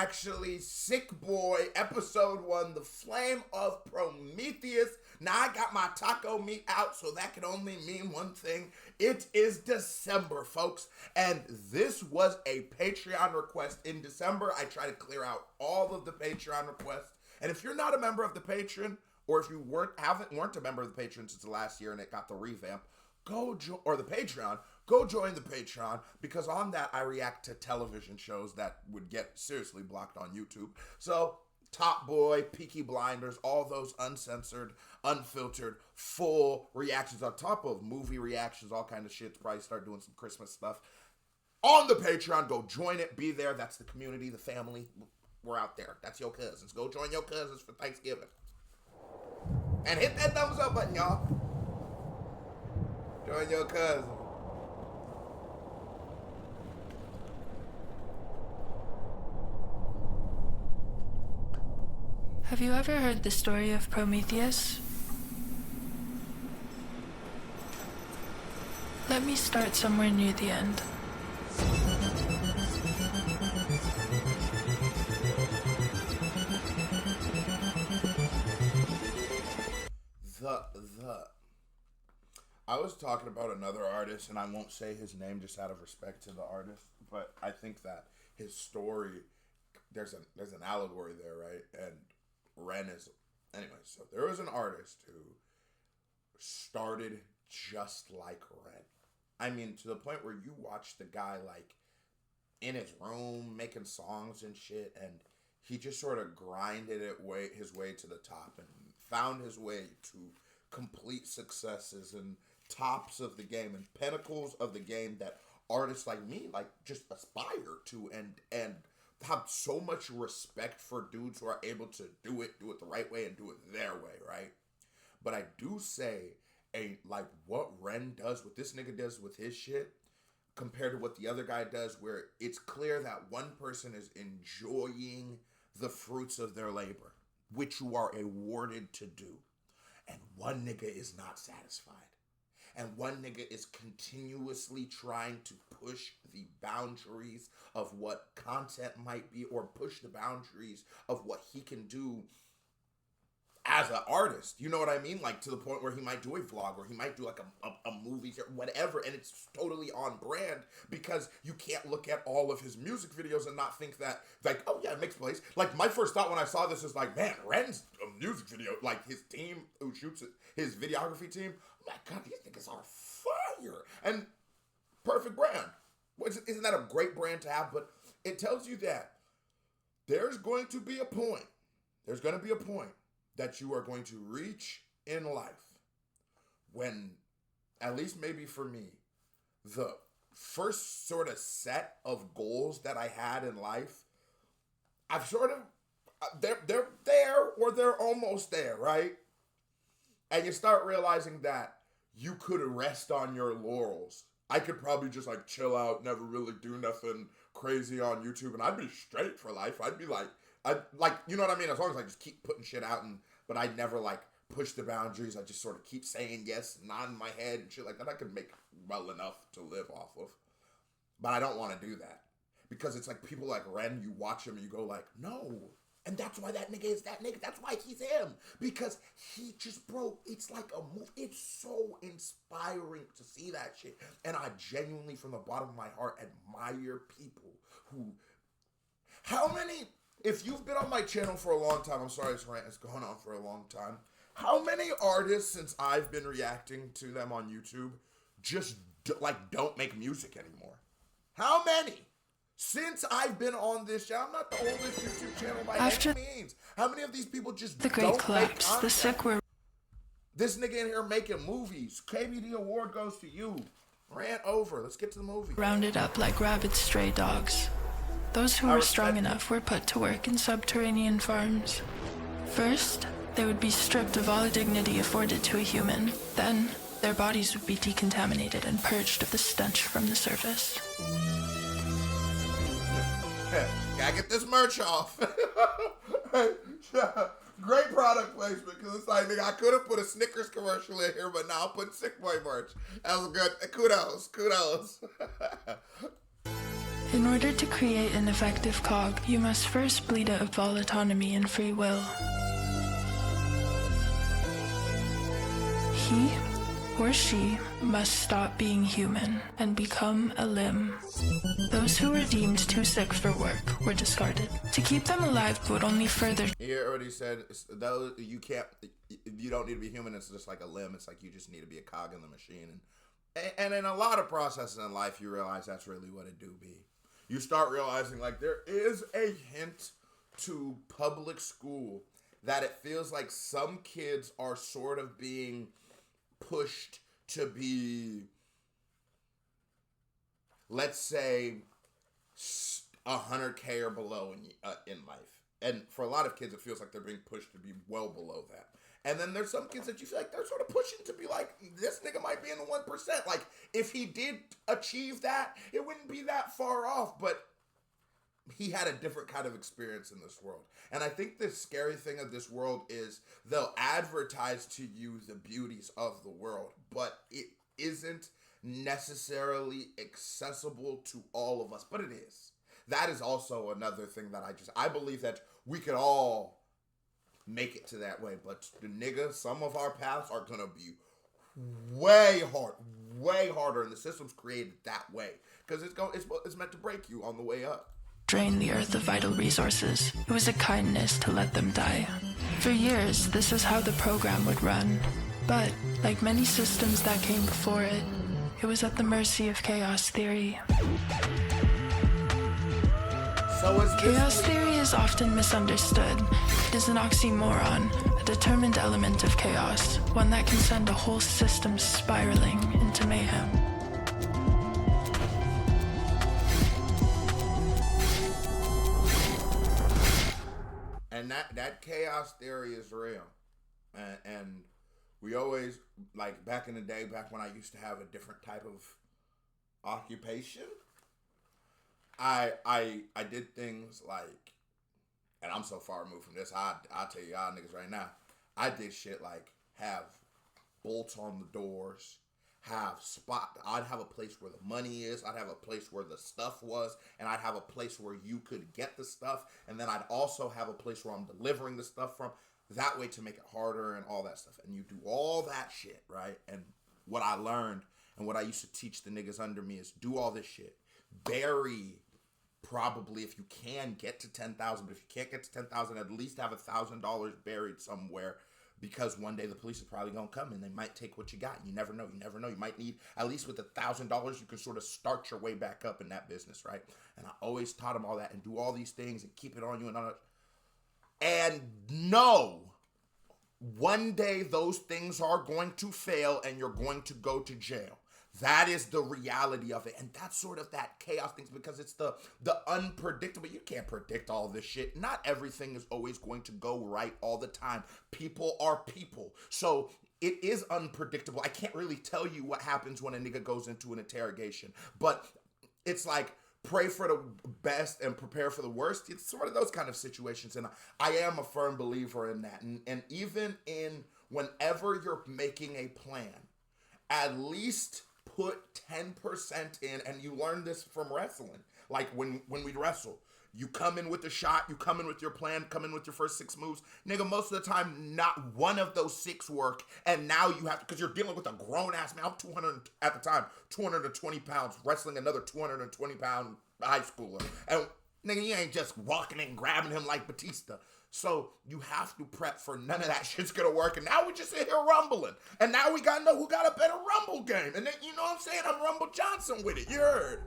actually Sick Boi, episode 1, the Flame of Prometheus. Now I got my taco meat out, so that can only mean one thing. It is December, folks, and this was a Patreon request. In December, I try to clear out all of the Patreon requests, and if you're not a member of the Patreon, or if you weren't a member of the Patreon since the last year and it got the revamp, or the Patreon, go join the Patreon, because on that I react to television shows that would get seriously blocked on YouTube. So Top Boy, Peaky Blinders, all those uncensored, unfiltered, full reactions on top of movie reactions, all kind of shit. Probably start doing some Christmas stuff on the Patreon. Go join it, be there. That's the community, the family. We're out there. That's your cousins. Go join your cousins for Thanksgiving. And hit that thumbs up button, y'all. Join your cousin. Have you ever heard the story of Prometheus? Let me start somewhere near the end. I was talking about another artist, and I won't say his name just out of respect to the artist, but I think that his story, there's an allegory there, right? And REN is, anyway, so there was an artist who started just like REN. I mean, to the point where you watch the guy, like, in his room, making songs and shit, and he just sort of grinded his way to the top and found his way to complete successes and tops of the game and pinnacles of the game that artists like me, like, just aspire to and have so much respect for dudes who are able to do it the right way and do it their way, right? But I do say, like, what REN does, what this nigga does with his shit, compared to what the other guy does, where it's clear that one person is enjoying the fruits of their labor, which you are awarded to do, and one nigga is not satisfied. And one nigga is continuously trying to push the boundaries of what content might be, or push the boundaries of what he can do as an artist. You know what I mean? Like, to the point where he might do a vlog, or he might do like a movie or whatever, and it's totally on brand, because you can't look at all of his music videos and not think that, like, oh yeah, it makes plays. Like, my first thought when I saw this is like, man, REN's a music video, like his team who shoots it, his videography team, oh my God, these niggas are fire. And perfect brand. Isn't that a great brand to have? But it tells you that there's going to be a point that you are going to reach in life when, at least maybe for me, the first sort of set of goals that I had in life, I've sort of, they're there, or they're almost there, right? And you start realizing that you could rest on your laurels. I could probably just, like, chill out, never really do nothing crazy on YouTube, and I'd be straight for life. I'd be like, you know what I mean? As long as I just keep putting shit out, but I never, like, push the boundaries. I just sort of keep saying yes, nodding my head and shit like that. I could make well enough to live off of. But I don't want to do that, because it's like people like REN, you watch him and you go like, no. And that's why that nigga is that nigga. That's why he's him. Because he just, bro, it's like a movie. It's so inspiring to see that shit. And I genuinely, from the bottom of my heart, admire people who, if you've been on my channel for a long time, I'm sorry this rant has gone on for a long time, how many artists, since I've been reacting to them on YouTube, just, like, don't make music anymore? How many? Since I've been on this channel, I'm not the oldest YouTube channel by any means. How many of these people just the Great don't Collapse, make content? the Sick were... This nigga in here making movies. KBD award goes to you. Rant over. Let's get to the movie. Rounded up like rabid stray dogs. Those who were strong enough were put to work in subterranean farms. First, they would be stripped of all dignity afforded to a human. Then, their bodies would be decontaminated and purged of the stench from the surface. Gotta get this merch off. Great product placement, because it's like, nigga, I could have put a Snickers commercial in here, but now I'll put Sick Boi merch. That was good. Kudos. In order to create an effective cog, you must first bleed it of all autonomy and free will. He or she must stop being human and become a limb. Those who were deemed too sick for work were discarded. To keep them alive would only further... He already said, though you don't need to be human, it's just like a limb. It's like you just need to be a cog in the machine. And in a lot of processes in life, you realize that's really what it do be. You start realizing, like, there is a hint to public school that it feels like some kids are sort of being pushed to be, let's say, 100K or below in life. And for a lot of kids, it feels like they're being pushed to be well below that. And then there's some kids that you feel like they're sort of pushing to be like, this nigga might be in the 1%. Like, if he did achieve that, it wouldn't be that far off. But he had a different kind of experience in this world. And I think the scary thing of this world is they'll advertise to you the beauties of the world, but it isn't necessarily accessible to all of us. But it is. That is also another thing that I believe that we could all make it to that way. But the nigga, some of our paths are going to be way harder. And the system's created that way because it's meant to break you on the way up. Drain the earth of vital resources. It was a kindness to let them die. For years, this is how the program would run. But, like many systems that came before it, it was at the mercy of chaos theory. Chaos theory is often misunderstood. It is an oxymoron, a determined element of chaos, one that can send a whole system spiraling into mayhem. And that chaos theory is real. And we always, like back in the day, back when I used to have a different type of occupation, I did things like, and I'm so far removed from this, I'll tell y'all niggas right now, I did shit like have bolts on the doors, I'd have a place where the money is, I'd have a place where the stuff was, and I'd have a place where you could get the stuff, and then I'd also have a place where I'm delivering the stuff from, that way to make it harder and all that stuff. And you do all that shit, right? And what I learned and what I used to teach the niggas under me is do all this shit. Bury, probably, if you can, get to 10,000, but if you can't get to 10,000, at least have $1,000 buried somewhere. Because one day the police is probably going to come and they might take what you got. You never know. You might need, at least with $1,000, you can sort of start your way back up in that business, right? And I always taught them all that and do all these things and keep it on you and all that. And no, one day those things are going to fail and you're going to go to jail. That is the reality of it. And that's sort of that chaos thing because it's the unpredictable. You can't predict all this shit. Not everything is always going to go right all the time. People are people. So it is unpredictable. I can't really tell you what happens when a nigga goes into an interrogation. But it's like, pray for the best and prepare for the worst. It's sort of those kind of situations. And I am a firm believer in that. And even in whenever you're making a plan, at least put 10% in, and you learn this from wrestling. Like when we wrestle, you come in with the shot, you come in with your plan, come in with your first 6 moves. Nigga, most of the time, not one of those 6 work, and now you have to, because you're dealing with a grown-ass man. I'm 200, at the time, 220 pounds, wrestling another 220-pound high schooler. And nigga, you ain't just walking in and grabbing him like Batista. So you have to prep for none of that shit's gonna work. And now we just sit here rumbling. And now we gotta know who got a better rumble game. And then, you know what I'm saying? I'm Rumble Johnson with it. You heard.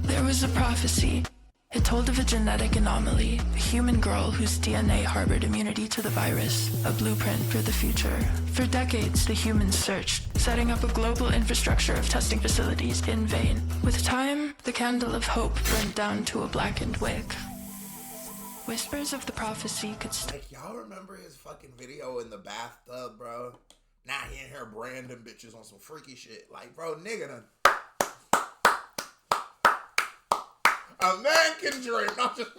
There was a prophecy. It told of a genetic anomaly, a human girl whose DNA harbored immunity to the virus, a blueprint for the future. For decades, the humans searched, setting up a global infrastructure of testing facilities in vain. With time, the candle of hope burnt down to a blackened wick. Whispers of the prophecy could like, y'all remember his fucking video in the bathtub, bro? Now he in here branding bitches on some freaky shit. Like, bro, nigga done. A man can dream, not just...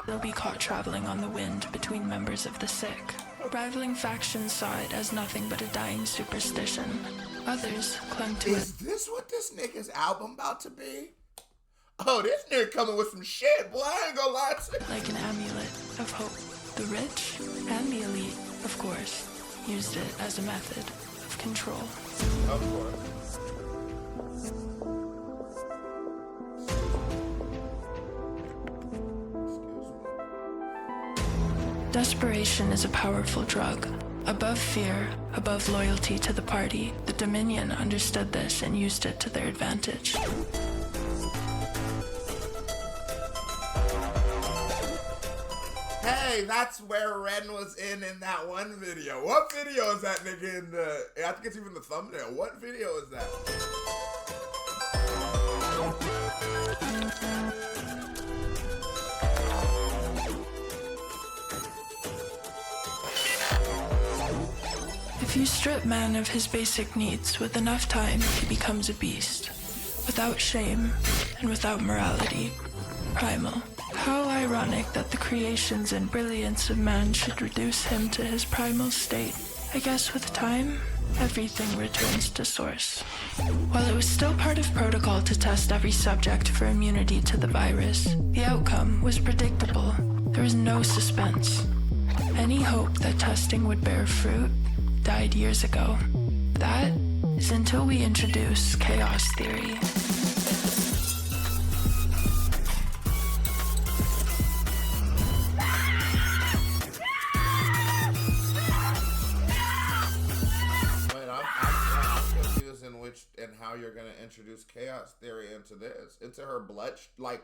They'll be caught traveling on the wind between members of the sick. Rivaling factions saw it as nothing but a dying superstition. Others clung to it. Is this what this nigga's album about to be? Oh, this nigga coming with some shit, boy. I ain't gonna lie to you. Like an amulet of hope. The rich and the elite, of course, used it as a method of control. Of course. Desperation is a powerful drug. Above fear, above loyalty to the party, the Dominion understood this and used it to their advantage. Hey, that's where REN was in that one video. What video is that nigga in the... I think it's even the thumbnail. What video is that? If you strip man of his basic needs, with enough time, he becomes a beast. Without shame and without morality. Primal. How ironic that the creations and brilliance of man should reduce him to his primal state. I guess with time, everything returns to source. While it was still part of protocol to test every subject for immunity to the virus, the outcome was predictable. There was no suspense. Any hope that testing would bear fruit died years ago. That is until we introduce chaos theory. And how you're gonna introduce chaos theory into this, into her blood, like.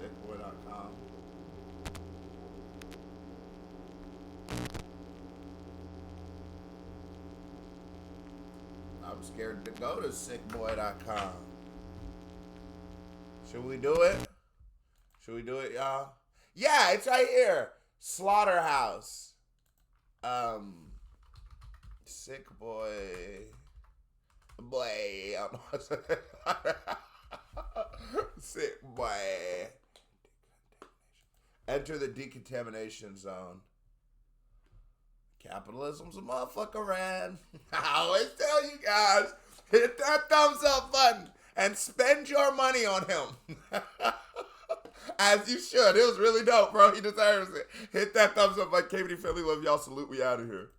SickBoi.com. I'm scared to go to SickBoi.com. Should we do it? Should we do it, y'all? Yeah, it's right here. Slaughterhouse. Sick Boi. Boy. I don't know what to say. Sick Boi. Enter the decontamination zone. Capitalism's a motherfucker, REN. I always tell you guys, hit that thumbs up button and spend your money on him. As you should. It was really dope, bro. He deserves it. Hit that thumbs up like KBD Philly. Love y'all. Salute. We out of here.